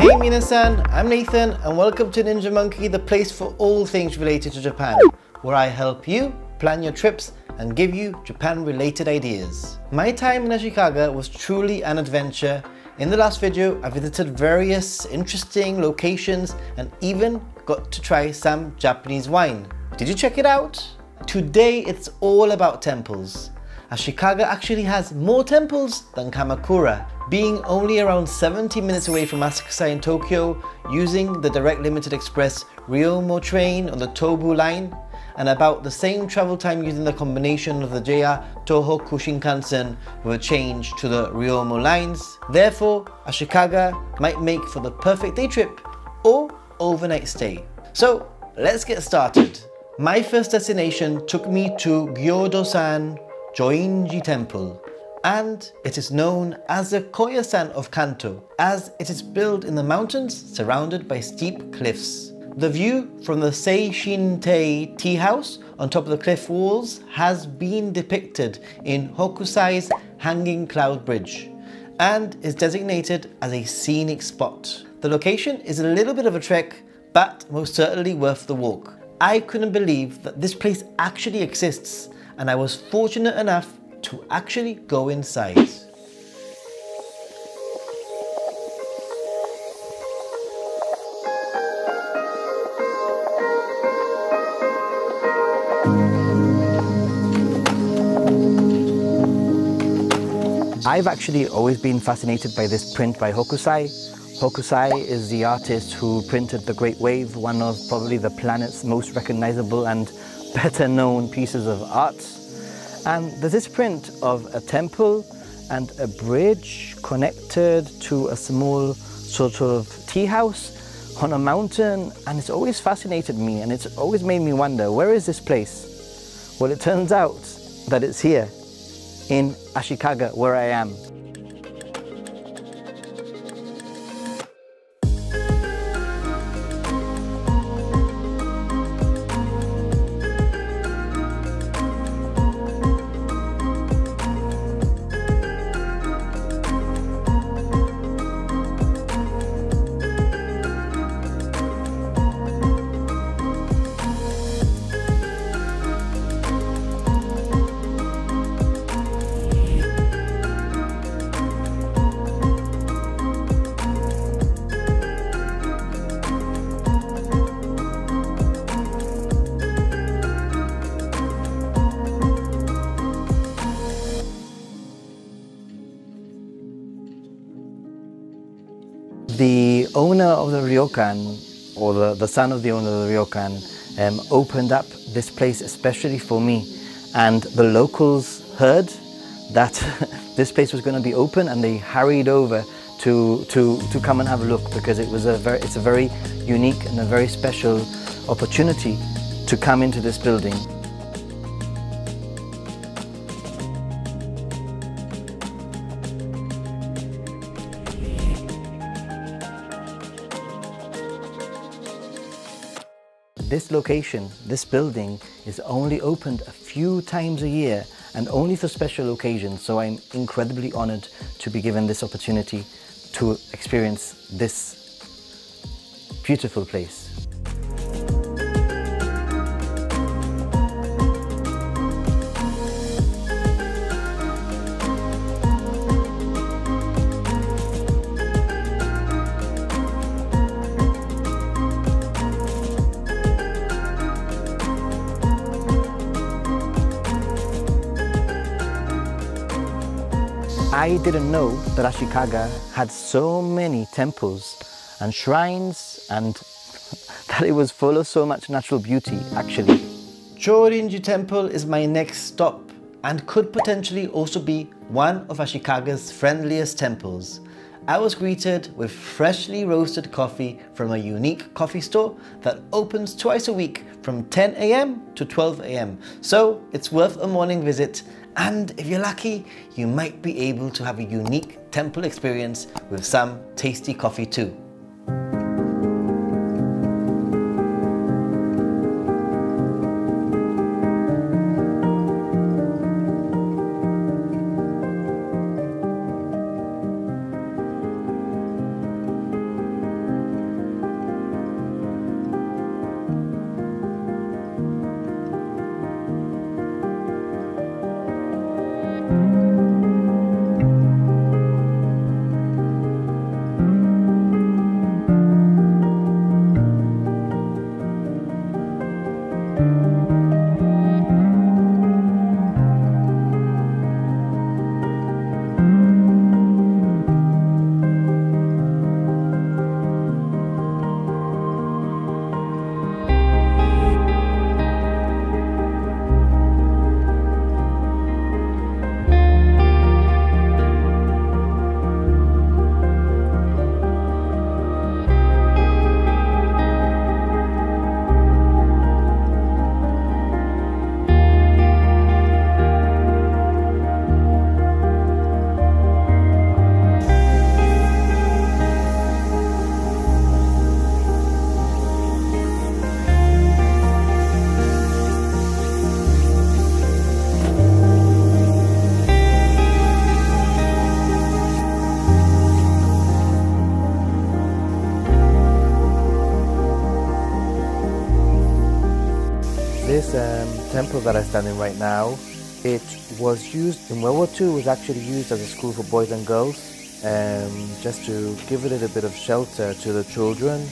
Hey minasan, I'm Nathan and welcome to Ninja Monkey, the place for all things related to Japan, where I help you plan your trips and give you Japan related ideas. My time in Ashikaga was truly an adventure. In the last video, I visited various interesting locations and even got to try some Japanese wine. Did you check it out? Today it's all about temples. Ashikaga actually has more temples than Kamakura, being only around 70 minutes away from Asakusa in Tokyo, using the direct limited express Ryomo train on the Tobu line, and about the same travel time using the combination of the JR Tohoku Shinkansen with a change to the Ryomo lines. Therefore, Ashikaga might make for the perfect day trip or overnight stay. So let's get started. My first destination took me to Gyodo-san Joinji Temple, and it is known as the Koyasan of Kanto, as it is built in the mountains surrounded by steep cliffs. The view from the Seishintei tea house on top of the cliff walls has been depicted in Hokusai's Hanging Cloud Bridge and is designated as a scenic spot. The location is a little bit of a trek, but most certainly worth the walk. I couldn't believe that this place actually exists, and I was fortunate enough to actually go inside. I've actually always been fascinated by this print by Hokusai. Hokusai is the artist who printed The Great Wave, one of probably the planet's most recognizable and better known pieces of art. And there's this print of a temple and a bridge connected to a small sort of tea house on a mountain, and it's always fascinated me and it's always made me wonder, where is this place? Well, it turns out that it's here in Ashikaga, where I am. The owner of the ryokan, or the son of the owner of the ryokan, opened up this place especially for me, and the locals heard that this place was going to be open and they hurried over to come and have a look, because it's a very unique and a very special opportunity to come into this building. This location, this building, is only opened a few times a year and only for special occasions, so I'm incredibly honored to be given this opportunity to experience this beautiful place. I didn't know that Ashikaga had so many temples and shrines, and that it was full of so much natural beauty, actually. Chorinji Temple is my next stop and could potentially also be one of Ashikaga's friendliest temples. I was greeted with freshly roasted coffee from a unique coffee store that opens twice a week from 10 AM to 12 AM. So it's worth a morning visit, and if you're lucky, you might be able to have a unique temple experience with some tasty coffee too. temple that I stand in right now, it was used in World War II. It was actually used as a school for boys and girls, just to give a little bit of shelter to the children.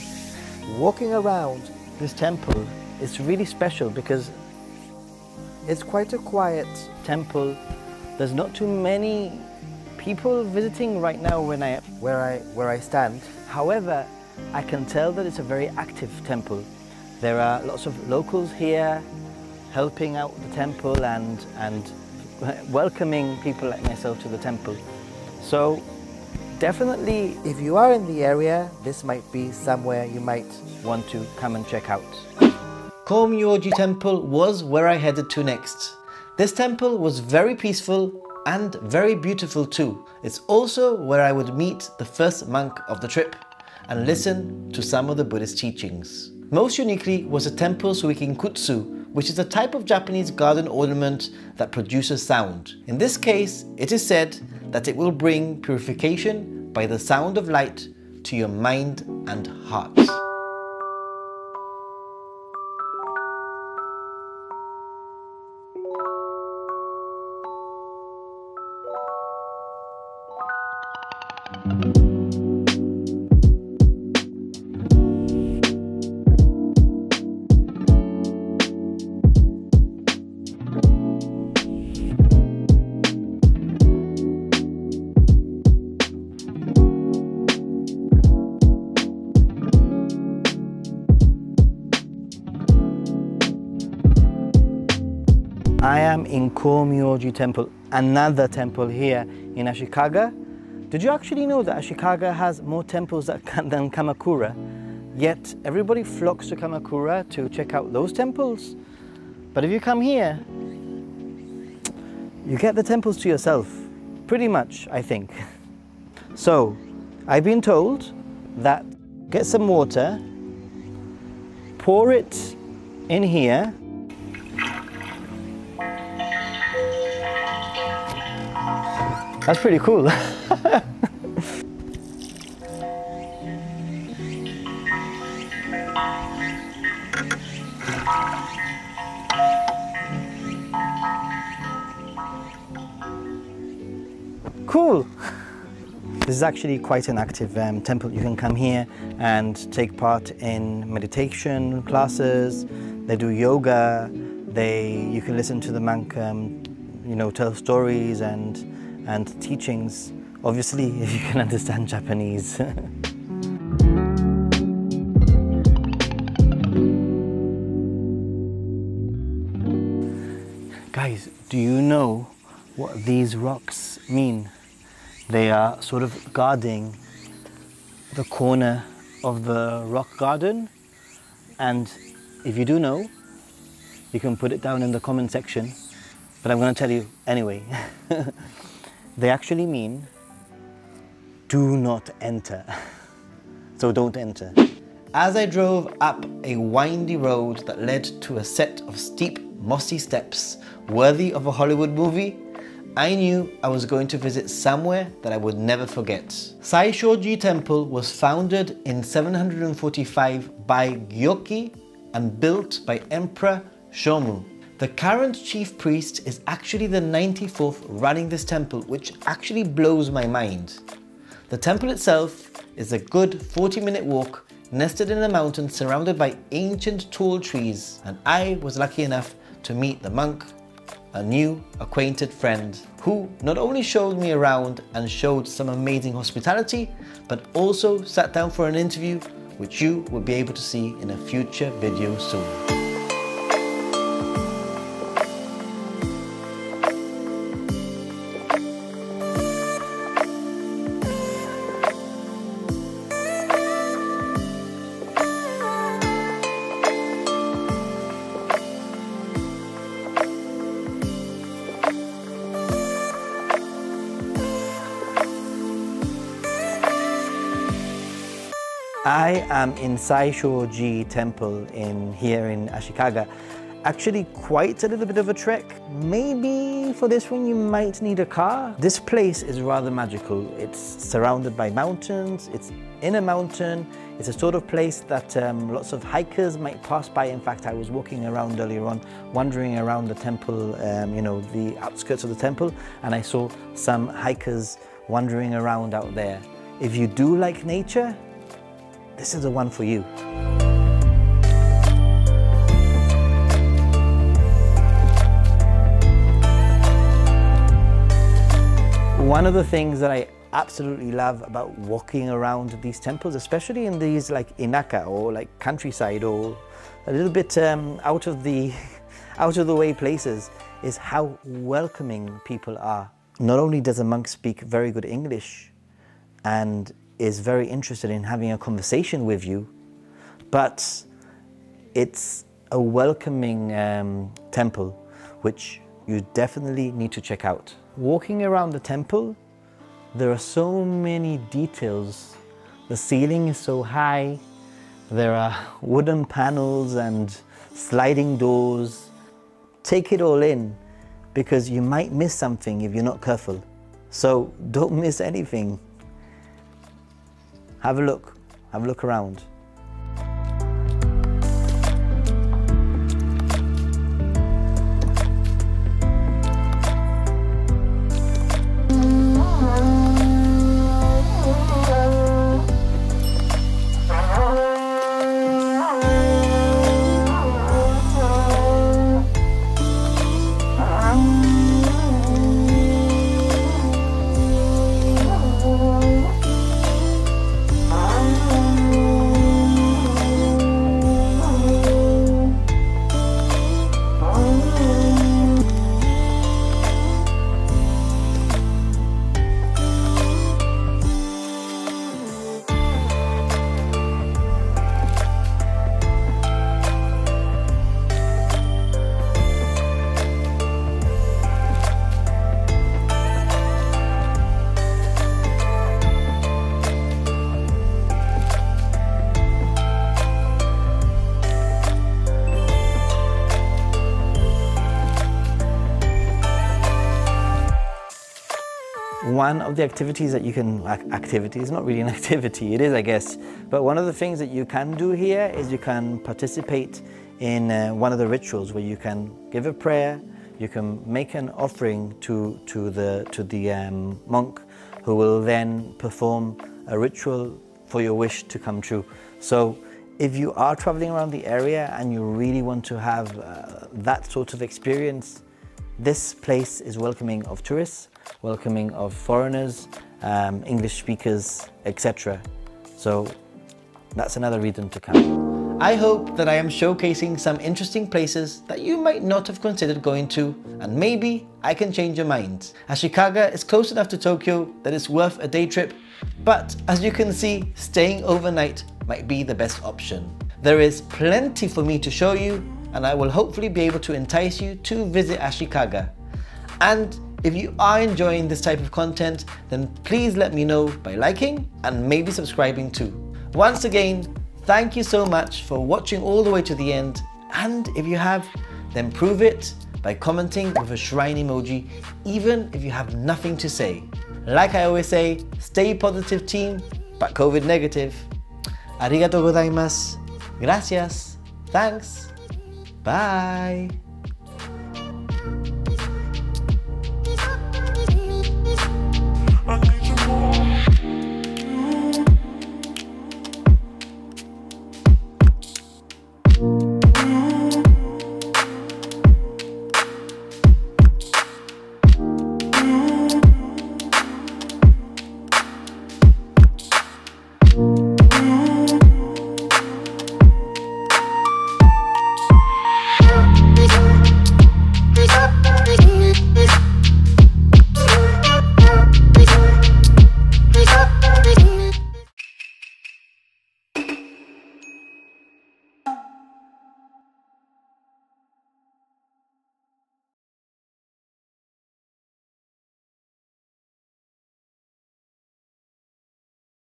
Walking around this temple is really special because it's quite a quiet temple. There's not too many people visiting right now where I stand. However, I can tell that it's a very active temple. There are lots of locals here helping out the temple and welcoming people like myself to the temple. So definitely, if you are in the area, this might be somewhere you might want to come and check out. Koumyoji Temple was where I headed to next. This temple was very peaceful and very beautiful too. It's also where I would meet the first monk of the trip and listen to some of the Buddhist teachings. Most uniquely was the temple Suikinkutsu, which is a type of Japanese garden ornament that produces sound. In this case, it is said that it will bring purification by the sound of light to your mind and heart. I am in Koumyoji Temple, another temple here in Ashikaga. Did you actually know that Ashikaga has more temples than Kamakura? Yet everybody flocks to Kamakura to check out those temples. But if you come here, you get the temples to yourself, pretty much, I think. So, I've been told that get some water, pour it in here, that's pretty cool. Cool. This is actually quite an active temple. You can come here and take part in meditation classes. They do yoga. You can listen to the monk, tell stories and teachings, obviously if you can understand Japanese. Guys, do you know what these rocks mean? They are sort of guarding the corner of the rock garden, and if you do know, you can put it down in the comment section, but I'm going to tell you anyway. They actually mean do not enter. So don't enter. As I drove up a windy road that led to a set of steep, mossy steps worthy of a Hollywood movie, I knew I was going to visit somewhere that I would never forget. Saishoji Temple was founded in 745 by Gyoki and built by Emperor Shomu. The current chief priest is actually the 94th running this temple, which actually blows my mind. The temple itself is a good 40-minute walk, nested in a mountain surrounded by ancient tall trees, and I was lucky enough to meet the monk, a new acquainted friend, who not only showed me around and showed some amazing hospitality, but also sat down for an interview, which you will be able to see in a future video soon. I am in Saishoji Temple here in Ashikaga, actually quite a little bit of a trek. Maybe for this one you might need a car. This place is rather magical. It's surrounded by mountains, it's in a mountain. It's a sort of place that lots of hikers might pass by. In fact, I was walking around earlier on, wandering around the temple, you know, the outskirts of the temple, and I saw some hikers wandering around out there. If you do like nature, this is the one for you. One of the things that I absolutely love about walking around these temples, especially in these like inaka or like countryside or a little bit out of the way places, is how welcoming people are. Not only does a monk speak very good English and is very interested in having a conversation with you, but it's a welcoming temple which you definitely need to check out. Walking around the temple, there are so many details. The ceiling is so high, there are wooden panels and sliding doors. Take it all in, because you might miss something if you're not careful. So don't miss anything. Have a look around. One of the activities that you can, activities, not really an activity, it is I guess, but one of the things that you can do here is you can participate in one of the rituals where you can give a prayer, you can make an offering to the monk, who will then perform a ritual for your wish to come true. So if you are traveling around the area and you really want to have that sort of experience, this place is welcoming of tourists, welcoming of foreigners, English speakers, etc. So that's another reason to come. I hope that I am showcasing some interesting places that you might not have considered going to, and maybe I can change your mind. Ashikaga is close enough to Tokyo that it's worth a day trip, but as you can see, staying overnight might be the best option. There is plenty for me to show you, and I will hopefully be able to entice you to visit Ashikaga. And if you are enjoying this type of content, then please let me know by liking and maybe subscribing too. Once again, thank you so much for watching all the way to the end, and if you have, then prove it by commenting with a shrine emoji, even if you have nothing to say. Like I always say, stay positive team, but COVID negative. Arigatou gozaimasu. Gracias. Thanks. Bye.